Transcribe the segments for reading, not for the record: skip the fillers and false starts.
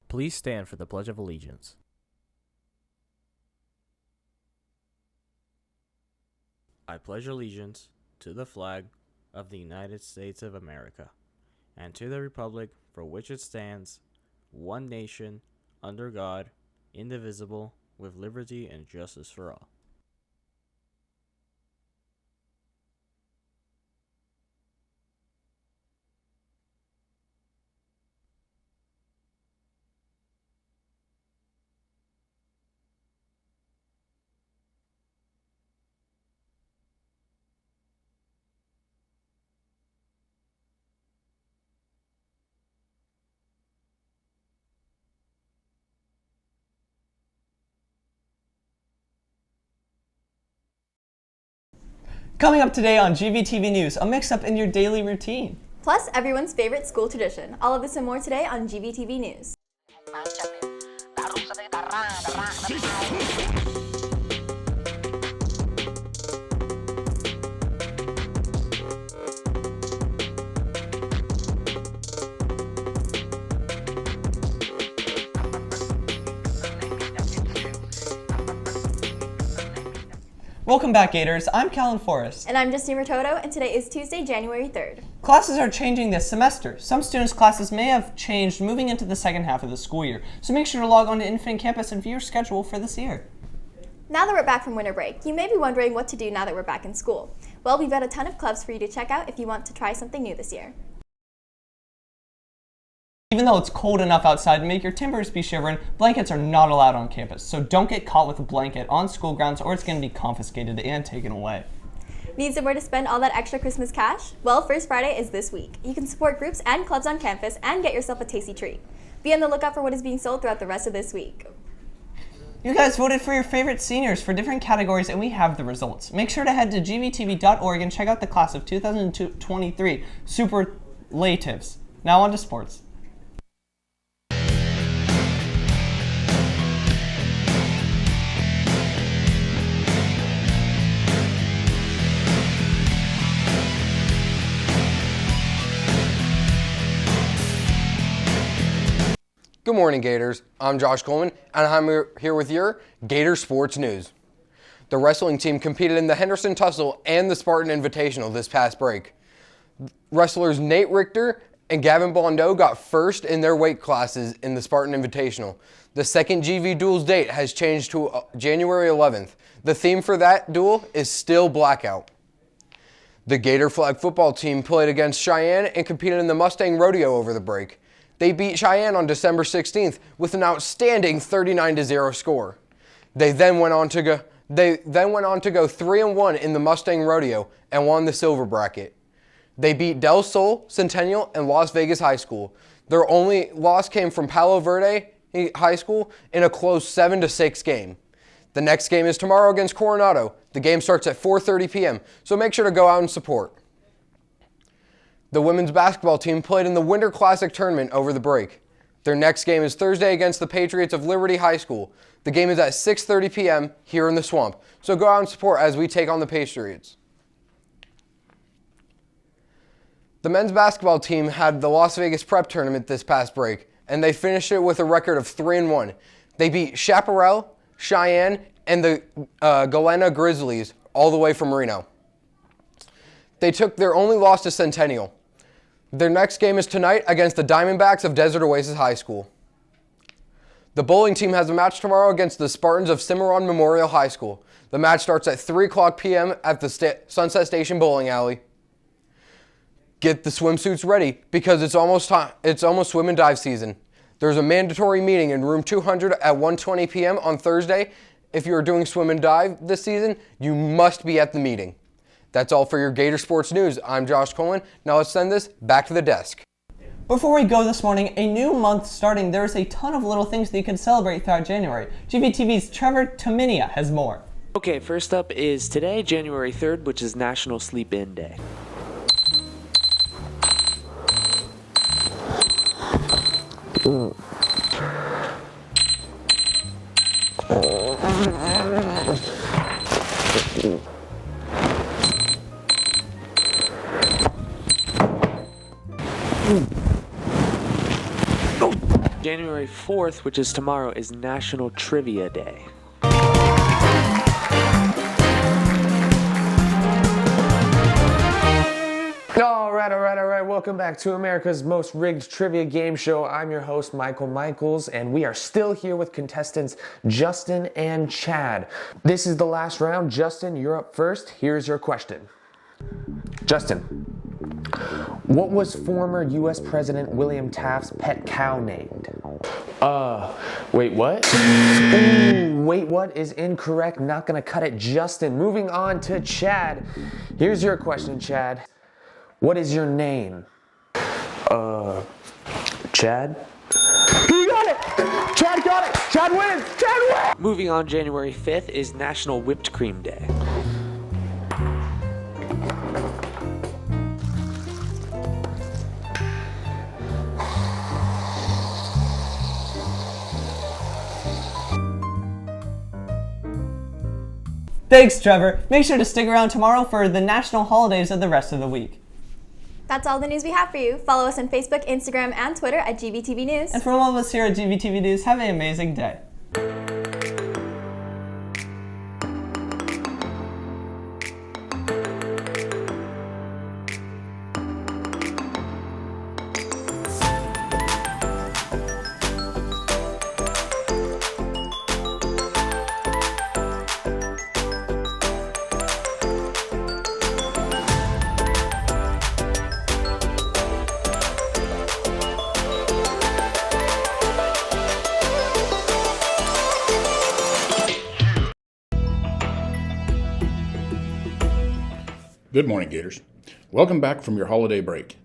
Please stand for the Pledge of Allegiance. I pledge allegiance to the flag of the United States of America and to the republic for which it stands, one nation, under God, indivisible, with liberty and justice for all. Coming up today on GVTV News, a mix-up in your daily routine. Plus, everyone's favorite school tradition. All of this and more today on GVTV News. Welcome back, Gators. I'm Callan Forrest. And I'm Justine Rototo, and today is Tuesday, January 3rd. Classes are changing this semester. Some students' classes may have changed moving into the second half of the school year, so make sure to log on to Infinite Campus and view your schedule for this year. Now that we're back from winter break, you may be wondering what to do now that we're back in school. Well, we've got a ton of clubs for you to check out if you want to try something new this year. Even though it's cold enough outside to make your timbers be shivering, blankets are not allowed on campus, so don't get caught with a blanket on school grounds or it's going to be confiscated and taken away. Need somewhere to spend all that extra Christmas cash? Well, First Friday is this week. You can support groups and clubs on campus and get yourself a tasty treat. Be on the lookout for what is being sold throughout the rest of this week. You guys voted for your favorite seniors for different categories, and we have the results. Make sure to head to gvtv.org and check out the class of 2023 superlatives. Now on to sports. Good morning, Gators. I'm Josh Coleman, and I'm here with your Gator Sports News. The wrestling team competed in the Henderson Tussle and the Spartan Invitational this past break. Wrestlers Nate Richter and Gavin Blondeau got first in their weight classes in the Spartan Invitational. The second GV Duels date has changed to January 11th. The theme for that duel is still Blackout. The Gator flag football team played against Cheyenne and competed in the Mustang Rodeo over the break. They beat Cheyenne on December 16th with an outstanding 39-0 score. They then went on to go 3-1 in the Mustang Rodeo and won the silver bracket. They beat Del Sol, Centennial, and Las Vegas High School. Their only loss came from Palo Verde High School in a close 7-6 game. The next game is tomorrow against Coronado. The game starts at 4:30 p.m., so make sure to go out and support. The women's basketball team played in the Winter Classic tournament over the break. Their next game is Thursday against the Patriots of Liberty High School. The game is at 6:30 p.m. here in the Swamp, so go out and support as we take on the Patriots. The men's basketball team had the Las Vegas Prep tournament this past break, and they finished it with a record of 3-1. They beat Chaparral, Cheyenne, and the Galena Grizzlies all the way from Reno. They took their only loss to Centennial. Their next game is tonight against the Diamondbacks of Desert Oasis High School. The bowling team has a match tomorrow against the Spartans of Cimarron Memorial High School. The match starts at 3:00 p.m. at the Sunset Station Bowling Alley. Get the swimsuits ready because it's almost swim and dive season. There's a mandatory meeting in room 200 at 1:20 p.m. on Thursday. If you are doing swim and dive this season, you must be at the meeting. That's all for your Gator Sports News. I'm Josh Coleman. Now let's send this back to the desk. Before we go this morning, a new month starting, there's a ton of little things that you can celebrate throughout January. GVTV's Trevor Tominia has more. Okay, first up is today, January 3rd, which is National Sleep In Day. January 4th, which is tomorrow, is National Trivia Day. All right. Welcome back to America's most rigged trivia game show. I'm your host, Michael Michaels, and we are still here with contestants Justin and Chad. This is the last round. Justin, you're up first. Here's your question. Justin, what was former U.S. President William Taft's pet cow named? Wait, what? Ooh, wait, what is incorrect? Not gonna cut it, Justin. Moving on to Chad. Here's your question, Chad. What is your name? Chad? You got it! Chad got it! Chad wins! Chad wins! Moving on, January 5th is National Whipped Cream Day. Thanks, Trevor. Make sure to stick around tomorrow for the national holidays of the rest of the week. That's all the news we have for you. Follow us on Facebook, Instagram, and Twitter at GVTV News. And from all of us here at GVTV News, have an amazing day. Good morning, Gators. Welcome back from your holiday break.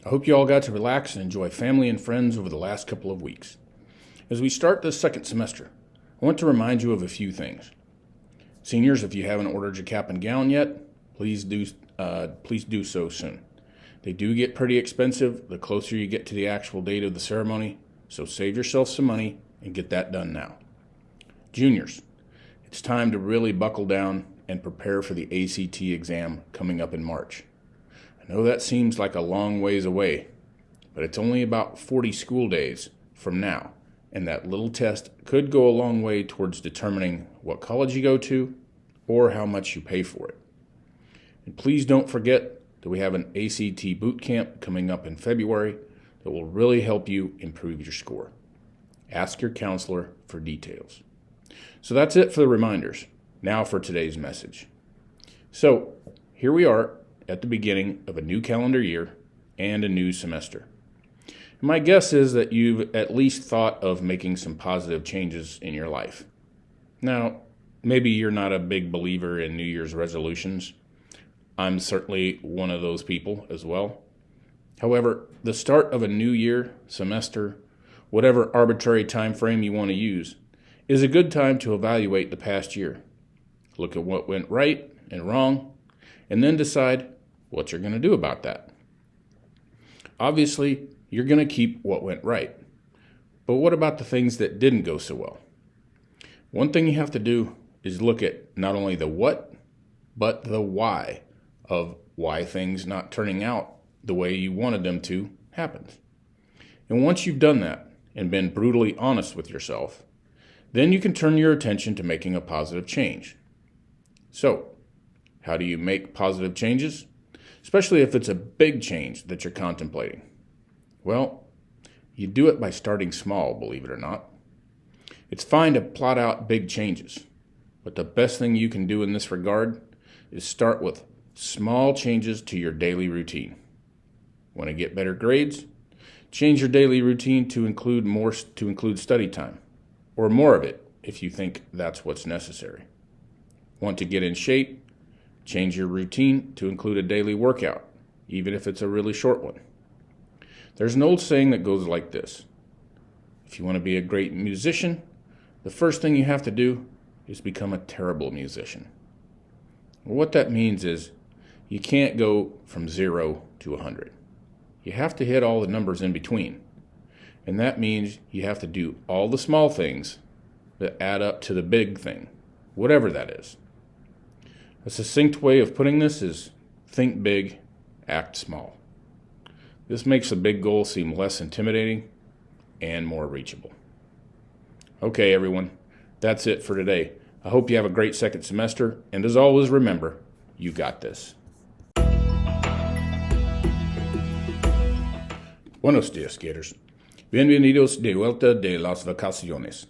I hope you all got to relax and enjoy family and friends over the last couple of weeks. As we start this second semester, I want to remind you of a few things. Seniors, if you haven't ordered your cap and gown yet, please do so soon. They do get pretty expensive the closer you get to the actual date of the ceremony, so save yourself some money and get that done now. Juniors, it's time to really buckle down and prepare for the ACT exam coming up in March. I know that seems like a long ways away, but it's only about 40 school days from now, and that little test could go a long way towards determining what college you go to or how much you pay for it. And please don't forget that we have an ACT boot camp coming up in February that will really help you improve your score. Ask your counselor for details. So that's it for the reminders. Now for today's message. So here we are at the beginning of a new calendar year and a new semester. And my guess is that you've at least thought of making some positive changes in your life. Now, maybe you're not a big believer in New Year's resolutions. I'm certainly one of those people as well. However, the start of a new year, semester, whatever arbitrary time frame you want to use, is a good time to evaluate the past year. Look at what went right and wrong, and then decide what you're going to do about that. Obviously, you're going to keep what went right. But what about the things that didn't go so well? One thing you have to do is look at not only the what, but the why of why things not turning out the way you wanted them to happened. And once you've done that and been brutally honest with yourself, then you can turn your attention to making a positive change. So, how do you make positive changes? Especially if it's a big change that you're contemplating. Well, you do it by starting small, believe it or not. It's fine to plot out big changes, but the best thing you can do in this regard is start with small changes to your daily routine. Want to get better grades? Change your daily routine to include study time, or more of it if you think that's what's necessary. Want to get in shape? Change your routine to include a daily workout, even if it's a really short one. There's an old saying that goes like this: if you want to be a great musician, the first thing you have to do is become a terrible musician. What that means is you can't go from 0 to 100. You have to hit all the numbers in between. And that means you have to do all the small things that add up to the big thing, whatever that is. A succinct way of putting this is think big, act small. This makes a big goal seem less intimidating and more reachable. Okay, everyone, that's it for today. I hope you have a great second semester, and as always, remember, you got this. Buenos días, Gators. Bienvenidos de vuelta de las vacaciones.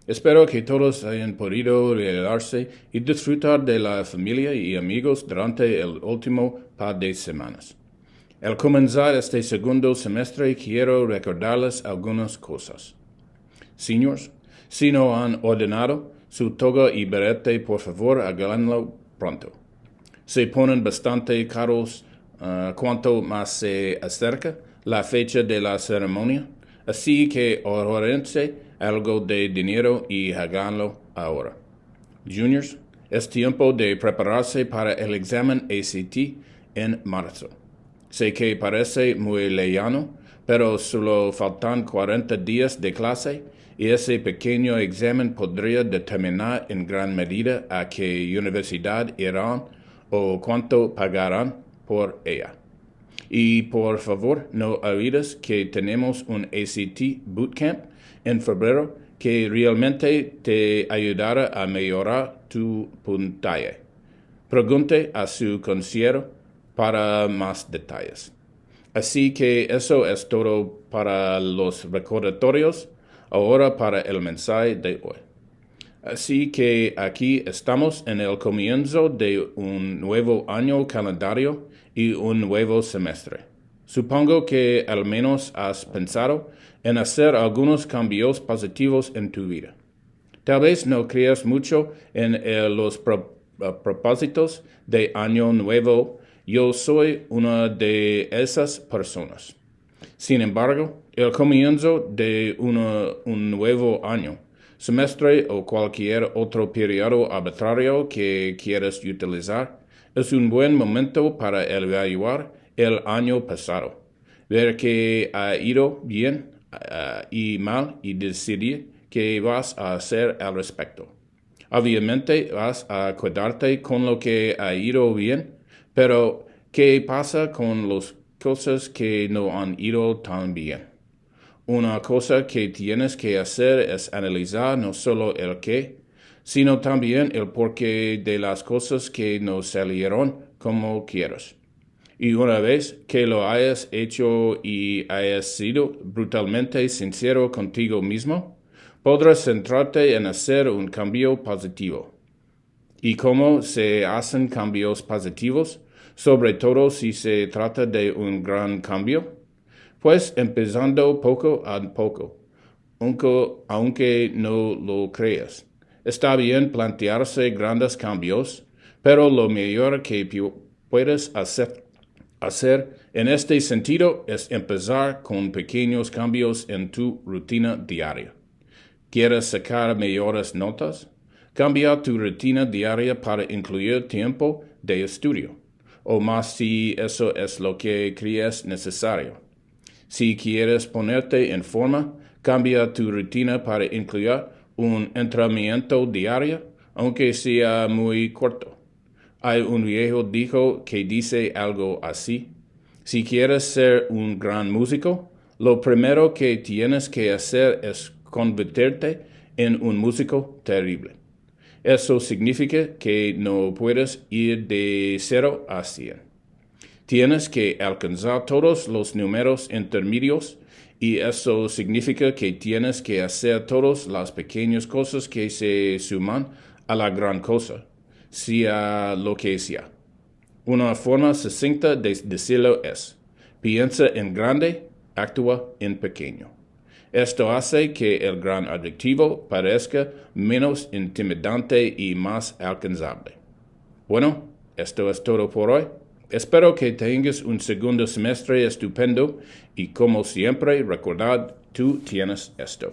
Espero que todos hayan podido relajarse y disfrutar de la familia y amigos durante el último par de semanas. Al comenzar este segundo semestre, quiero recordarles algunas cosas. Señores, si no han ordenado su toga y berete, por favor, háganlo pronto. Se ponen bastante caros cuanto más se acerca la fecha de la ceremonia, así que ahorrense algo de dinero y háganlo ahora. Juniors, es tiempo de prepararse para el examen ACT en marzo. Sé que parece muy lejano, pero solo faltan 40 días de clase y ese pequeño examen podría determinar en gran medida a qué universidad irán o cuánto pagarán por ella. Y por favor, no olvides que tenemos un ACT Bootcamp en febrero que realmente te ayudará a mejorar tu puntaje. Pregunte a su consejero para más detalles. Así que eso es todo para los recordatorios. Ahora para el mensaje de hoy. Así que aquí estamos en el comienzo de un nuevo año calendario y un nuevo semestre. Supongo que al menos has pensado en hacer algunos cambios positivos en tu vida. Tal vez no creas mucho en los propósitos de año nuevo. Yo soy una de esas personas. Sin embargo, el comienzo de un nuevo año, semestre o cualquier otro periodo arbitrario que quieras utilizar, es un buen momento para evaluar el año pasado, ver qué ha ido bien y mal y decidir qué vas a hacer al respecto. Obviamente vas a cuidarte con lo que ha ido bien, pero ¿qué pasa con las cosas que no han ido tan bien? Una cosa que tienes que hacer es analizar no solo el qué, sino también el porqué de las cosas que no salieron como quieras. Y una vez que lo hayas hecho y hayas sido brutalmente sincero contigo mismo, podrás centrarte en hacer un cambio positivo. ¿Y cómo se hacen cambios positivos? Sobre todo si se trata de un gran cambio. Pues empezando poco a poco, aunque no lo creas. Está bien plantearse grandes cambios, pero lo mejor que puedes hacer en este sentido es empezar con pequeños cambios en tu rutina diaria. ¿Quieres sacar mejores notas? Cambia tu rutina diaria para incluir tiempo de estudio, o más si eso es lo que crees necesario. Si quieres ponerte en forma, cambia tu rutina para incluir un entrenamiento diario, aunque sea muy corto. Hay un viejo dicho que dice algo así: si quieres ser un gran músico, lo primero que tienes que hacer es convertirte en un músico terrible. Eso significa que no puedes ir de 0 a 100. Tienes que alcanzar todos los números intermedios y eso significa que tienes que hacer todas las pequeñas cosas que se suman a la gran cosa, sea lo que sea. Una forma sucinta de decirlo es: piensa en grande, actúa en pequeño. Esto hace que el gran objetivo parezca menos intimidante y más alcanzable. Bueno, esto es todo por hoy. Espero que tengas un segundo semestre estupendo y como siempre, recordad, tú tienes esto.